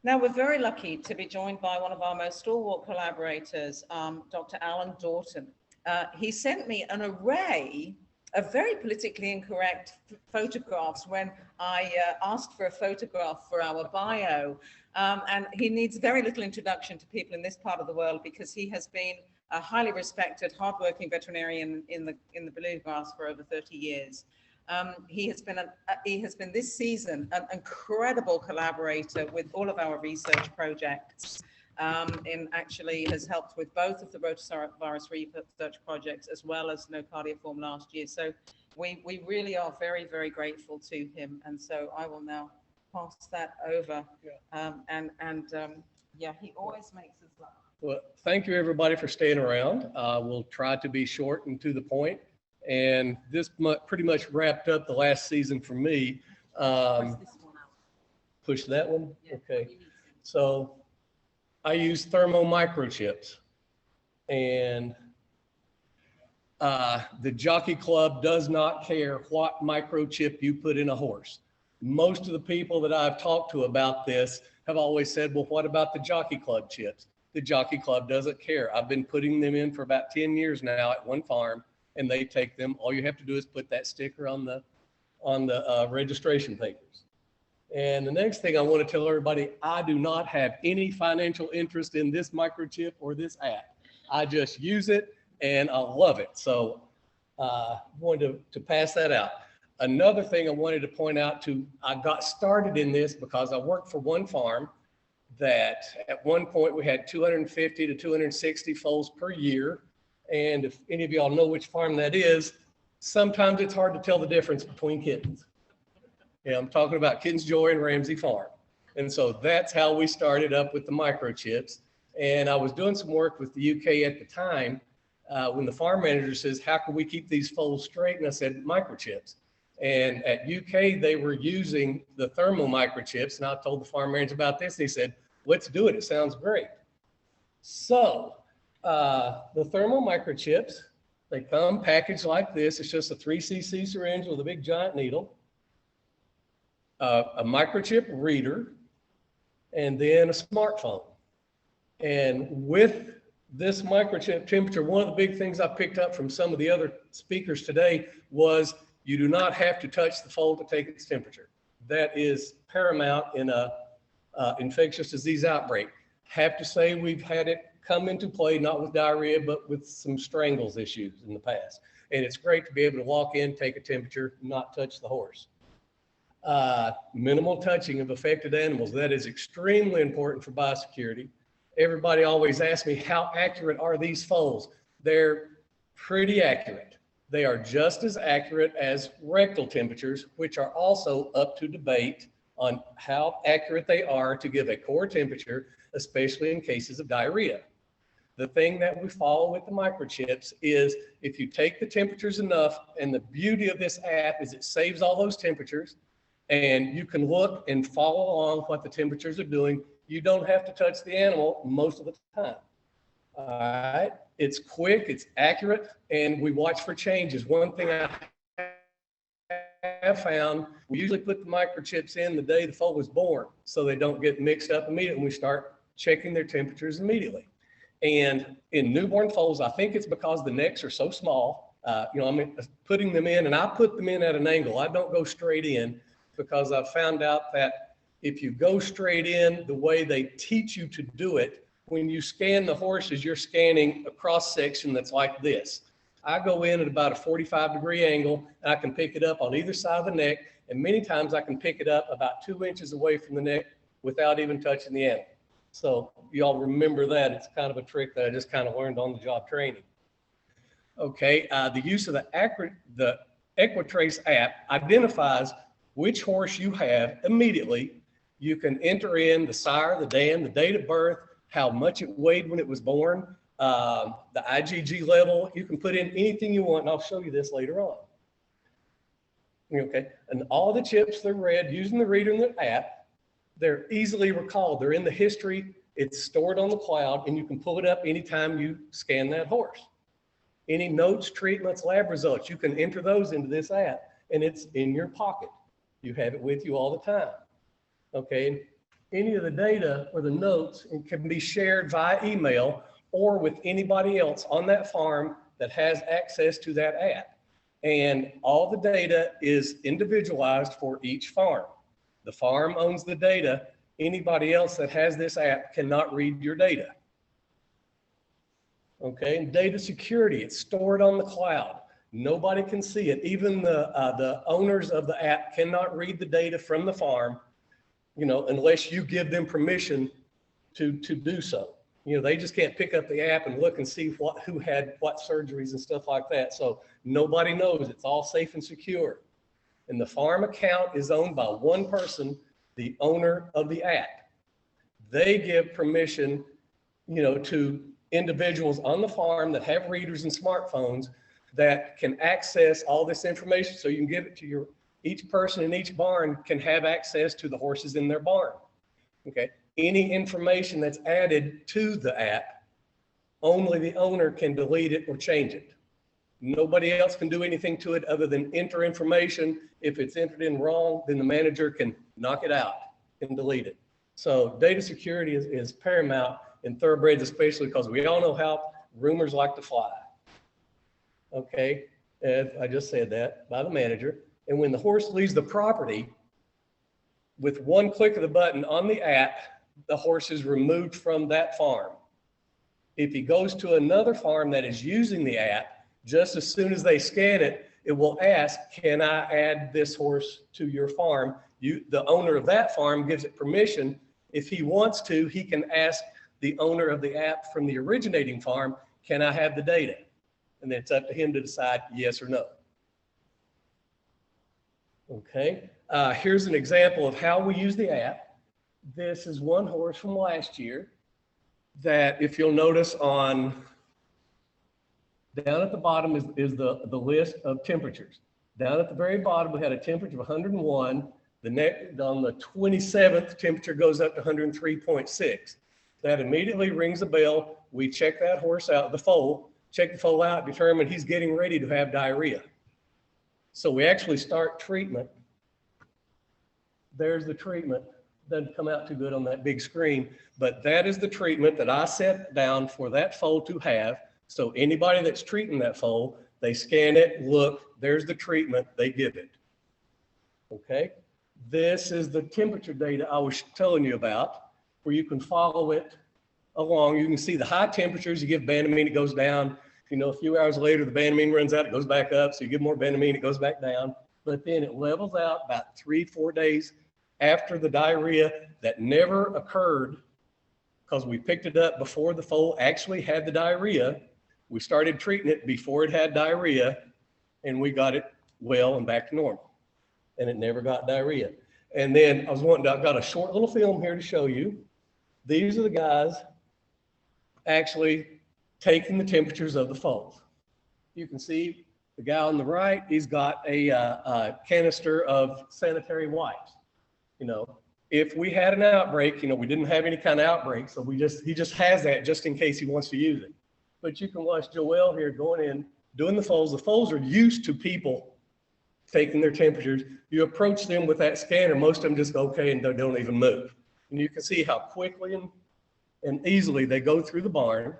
Now, we're very lucky to be joined by one of our most stalwart collaborators, Dr. Alan Dorton. He sent me an array of very politically incorrect photographs when I asked for a photograph for our bio. And he needs very little introduction to people in this part of the world because he has been a highly respected, hardworking veterinarian in the bluegrass for over 30 years. He has been this season an incredible collaborator with all of our research projects. Actually has helped with both of the rotavirus research projects as well as Nocardiaform last year. So we really are very, very grateful to him. And so I will now pass that over. Yeah, he always makes us laugh. Well, thank you everybody for staying around. We'll try to be short and to the point. And this pretty much wrapped up the last season for me. Push that one? Yeah, okay. So I use thermo microchips, and the Jockey Club does not care what microchip you put in a horse. Most of the people that I've talked to about this have always said, well, what about the Jockey Club chips? The Jockey Club doesn't care. I've been putting them in for about 10 years now at one farm, and they take them. All you have to do is put that sticker on the registration papers. And the next thing I want to tell everybody, I do not have any financial interest in this microchip or this app. I just use it and I love it. So I wanted to pass that out. Another thing I wanted to point out I got started in this because I worked for one farm that at one point we had 250 to 260 foals per year. And if any of y'all know which farm that is, sometimes it's hard to tell the difference between kittens. Yeah, I'm talking about Kittens Joy and Ramsey Farm. And so that's how we started up with the microchips. And I was doing some work with the UK at the time when the farm manager says, how can we keep these foals straight? And I said, microchips. And at UK, they were using the thermal microchips. And I told the farm manager about this. And he said, let's do it. It sounds great. So the thermal microchips, they come packaged like this. It's just a 3cc syringe with a big giant needle, a microchip reader, and then a smartphone. And with this microchip temperature, one of the big things I picked up from some of the other speakers today was you do not have to touch the foal to take its temperature. That is paramount in a infectious disease outbreak. Have to say we've had it come into play, not with diarrhea, but with some strangles issues in the past. And it's great to be able to walk in, take a temperature, not touch the horse. Minimal touching of affected animals. That is extremely important for biosecurity. Everybody always asks me, how accurate are these foals? They're pretty accurate. They are just as accurate as rectal temperatures, which are also up to debate on how accurate they are to give a core temperature, especially in cases of diarrhea. The thing that we follow with the microchips is if you take the temperatures enough, and the beauty of this app is it saves all those temperatures, and you can look and follow along what the temperatures are doing. You don't have to touch the animal most of the time. All right, it's quick, it's accurate, and we watch for changes. One thing I have found, we usually put the microchips in the day the foal was born so they don't get mixed up immediately, and we start checking their temperatures immediately. And in newborn foals, I think it's because the necks are so small, I'm putting them in, and I put them in at an angle. I don't go straight in because I've found out that if you go straight in the way they teach you to do it, when you scan the horses, you're scanning a cross section that's like this. I go in at about a 45-degree angle, and I can pick it up on either side of the neck, and many times I can pick it up about 2 inches away from the neck without even touching the animal. So y'all remember that. It's kind of a trick that I just kind of learned on the job training. Okay, the use of the Equitrace app identifies which horse you have immediately. You can enter in the sire, the dam, the date of birth, how much it weighed when it was born, the IgG level. You can put in anything you want, and I'll show you this later on. Okay, and all the chips, they're read using the reader in the app. They're easily recalled. They're in the history. It's stored on the cloud, and you can pull it up anytime you scan that horse. Any notes, treatments, lab results, you can enter those into this app, and it's in your pocket. You have it with you all the time. Okay, any of the data or the notes, it can be shared via email or with anybody else on that farm that has access to that app. And all the data is individualized for each farm. The farm owns the data. Anybody else that has this app cannot read your data. Okay, and data security, it's stored on the cloud. Nobody can see it. Even the owners of the app cannot read the data from the farm, you know, unless you give them permission to do so. You know, they just can't pick up the app and look and see who had what surgeries and stuff like that. So nobody knows. It's all safe and secure. And the farm account is owned by one person, the owner of the app. They give permission, you know, to individuals on the farm that have readers and smartphones that can access all this information. So you can give it to each person in each barn can have access to the horses in their barn. Okay. Any information that's added to the app, only the owner can delete it or change it. Nobody else can do anything to it other than enter information. If it's entered in wrong, then the manager can knock it out and delete it. So data security is paramount in thoroughbreds, especially because we all know how rumors like to fly. Okay, I just said that by the manager. And when the horse leaves the property, with one click of the button on the app, the horse is removed from that farm. If he goes to another farm that is using the app, just as soon as they scan it, it will ask, can I add this horse to your farm? The owner of that farm gives it permission. If he wants to, he can ask the owner of the app from the originating farm, can I have the data? And then it's up to him to decide yes or no. Okay, here's an example of how we use the app. This is one horse from last year that, if you'll notice, down at the bottom is the list of temperatures. Down at the very bottom, we had a temperature of 101. On the 27th, temperature goes up to 103.6. That immediately rings a bell. We check that horse out, the foal, check the foal out, determine he's getting ready to have diarrhea. So we actually start treatment. There's the treatment. Doesn't come out too good on that big screen, but that is the treatment that I set down for that foal to have. So anybody that's treating that foal, they scan it, look, there's the treatment, they give it. Okay, this is the temperature data I was telling you about, where you can follow it along. You can see the high temperatures, you give Banamine, it goes down. You know, a few hours later, the Banamine runs out, it goes back up. So you give more Banamine, it goes back down. But then it levels out about 3-4 days after the diarrhea that never occurred, because we picked it up before the foal actually had the diarrhea. We started treating it before it had diarrhea, and we got it well and back to normal. And it never got diarrhea. And then I've got a short little film here to show you. These are the guys actually taking the temperatures of the foals. You can see the guy on the right, he's got a canister of sanitary wipes. You know, if we had an outbreak, you know, we didn't have any kind of outbreak, so he just has that just in case he wants to use it. But you can watch Joelle here going in, doing the foals. The foals are used to people taking their temperatures. You approach them with that scanner, most of them just go okay and don't even move. And you can see how quickly and easily they go through the barn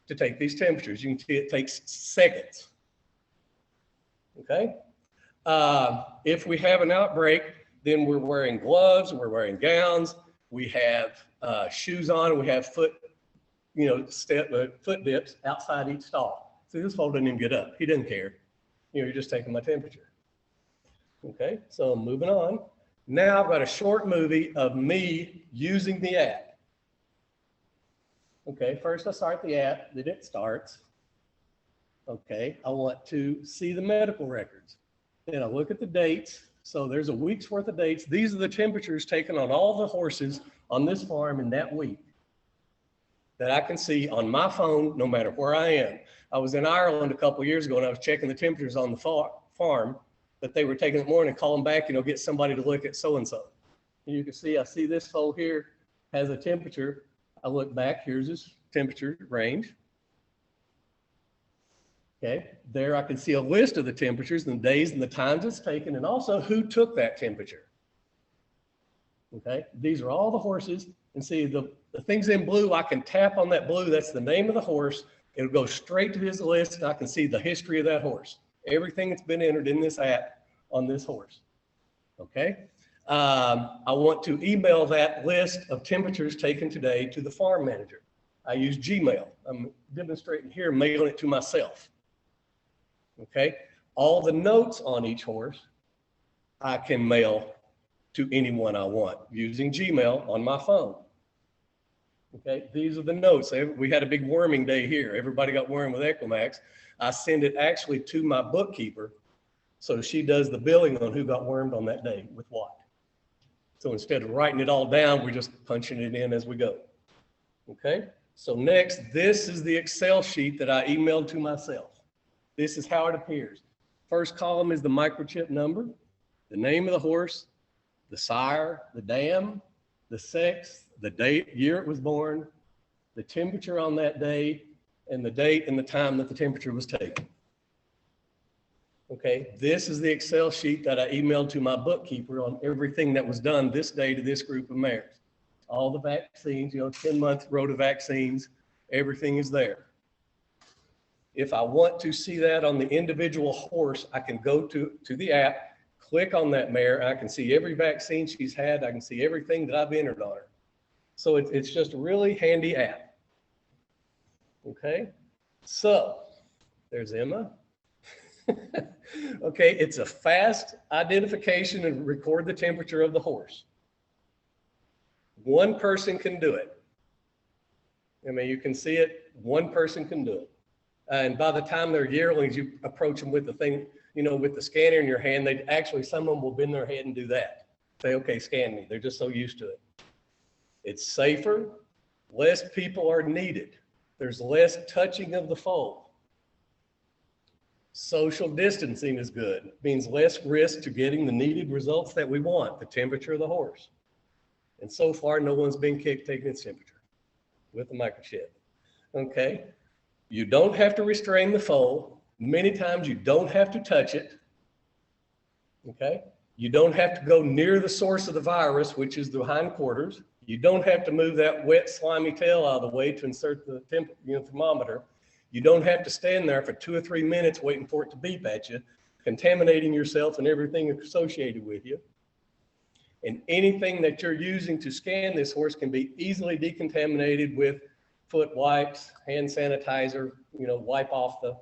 to take these temperatures. You can see it takes seconds. Okay. If we have an outbreak, then we're wearing gloves, we're wearing gowns, we have shoes on, we have foot dips outside each stall. See, this foal didn't even get up. He didn't care. You know, you're just taking my temperature. Okay, so moving on. Now I've got a short movie of me using the app. Okay, first I start the app, then it starts. Okay, I want to see the medical records. Then I look at the dates. So there's a week's worth of dates. These are the temperatures taken on all the horses on this farm in that week that I can see on my phone, no matter where I am. I was in Ireland a couple of years ago and I was checking the temperatures on the farm that they were taking in the morning and calling back, you know, get somebody to look at so-and-so. And you can see, I see this foal here has a temperature. I look back, here's his temperature range. Okay, there I can see a list of the temperatures and the days and the times it's taken, and also who took that temperature. Okay, these are all the horses. And see the things in blue, I can tap on that blue. That's the name of the horse. It'll go straight to his list, and I can see the history of that horse. Everything that's been entered in this app on this horse. Okay. I want to email that list of temperatures taken today to the farm manager. I use Gmail. I'm demonstrating here, mailing it to myself. Okay. All the notes on each horse, I can mail to anyone I want using Gmail on my phone. Okay, these are the notes. We had a big worming day here. Everybody got wormed with Equimax. I send it actually to my bookkeeper, so she does the billing on who got wormed on that day with what. So instead of writing it all down, we're just punching it in as we go. Okay, so next, this is the Excel sheet that I emailed to myself. This is how it appears. First column is the microchip number, the name of the horse, the sire, the dam, the sex, the date, year it was born, the temperature on that day, and the date and the time that the temperature was taken. Okay, this is the Excel sheet that I emailed to my bookkeeper on everything that was done this day to this group of mares. All the vaccines, 10-month road of vaccines, everything is there. If I want to see that on the individual horse, I can go to the app, click on that mare, I can see every vaccine she's had, I can see everything that I've entered on her. So it's just a really handy app. Okay, so there's Emma. Okay, it's a fast identification and record the temperature of the horse. One person can do it. I mean, you can see it, one person can do it. And by the time they're yearlings, you approach them with the thing, with the scanner in your hand, some of them will bend their head and do that. Say, okay, scan me. They're just so used to it. It's safer, less people are needed. There's less touching of the foal. Social distancing is good. It means less risk to getting the needed results that we want, the temperature of the horse. And so far, no one's been taking its temperature with the microchip. Okay, you don't have to restrain the foal. Many times you don't have to touch it. Okay, you don't have to go near the source of the virus, which is the hindquarters. You don't have to move that wet, slimy tail out of the way to insert the thermometer. You don't have to stand there for 2 or 3 minutes waiting for it to beep at you, contaminating yourself and everything associated with you. And anything that you're using to scan this horse can be easily decontaminated with foot wipes, hand sanitizer, wipe off the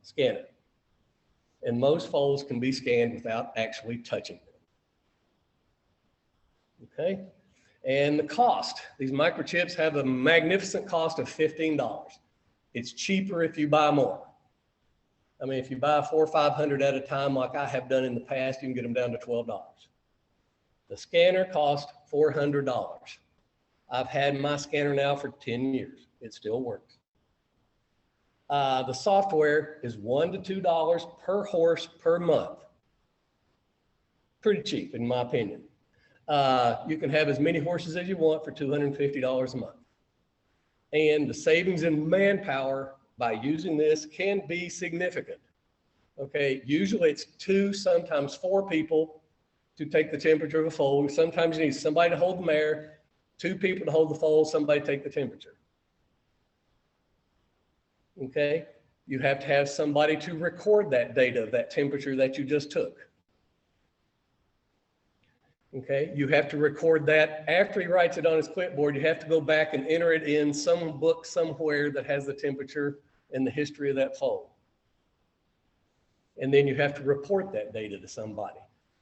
scanner. And most foals can be scanned without actually touching them. Okay, and the cost. These microchips have a magnificent cost of $15. It's cheaper if you buy more. I mean, if you buy 400 or 500 at a time, like I have done in the past, you can get them down to $12. The scanner costs $400. I've had my scanner now for 10 years. It still works. The software is $1 to $2 per horse per month. Pretty cheap, in my opinion. You can have as many horses as you want for $250 a month. And the savings in manpower by using this can be significant. Okay, usually it's 2, sometimes 4 people to take the temperature of a foal. Sometimes you need somebody to hold the mare, 2 people to hold the foal, somebody take the temperature. Okay, you have to have somebody to record that data, that temperature that you just took. Okay, you have to record that after he writes it on his clipboard. You have to go back and enter it in some book somewhere that has the temperature and the history of that foal. And then you have to report that data to somebody.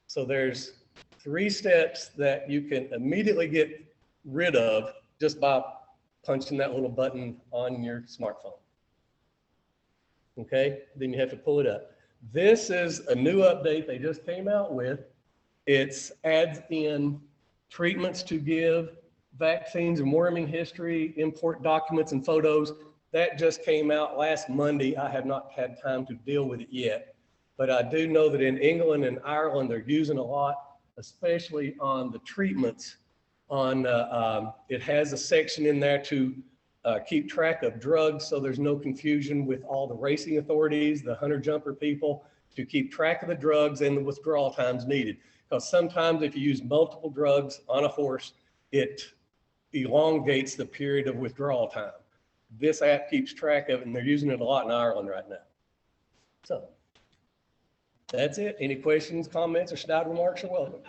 So there's 3 steps that you can immediately get rid of just by punching that little button on your smartphone. Okay, then you have to pull it up. This is a new update they just came out with. It adds in treatments to give, vaccines and worming history, import documents and photos. That just came out last Monday. I have not had time to deal with it yet, but I do know that in England and Ireland, they're using a lot, especially on the treatments. It has a section in there to keep track of drugs, so there's no confusion with all the racing authorities, the hunter jumper people, to keep track of the drugs and the withdrawal times needed. because sometimes if you use multiple drugs on a horse, it elongates the period of withdrawal time. This app keeps track of it, and they're using it a lot in Ireland right now. So that's it. Any questions, comments, or snide remarks are welcome.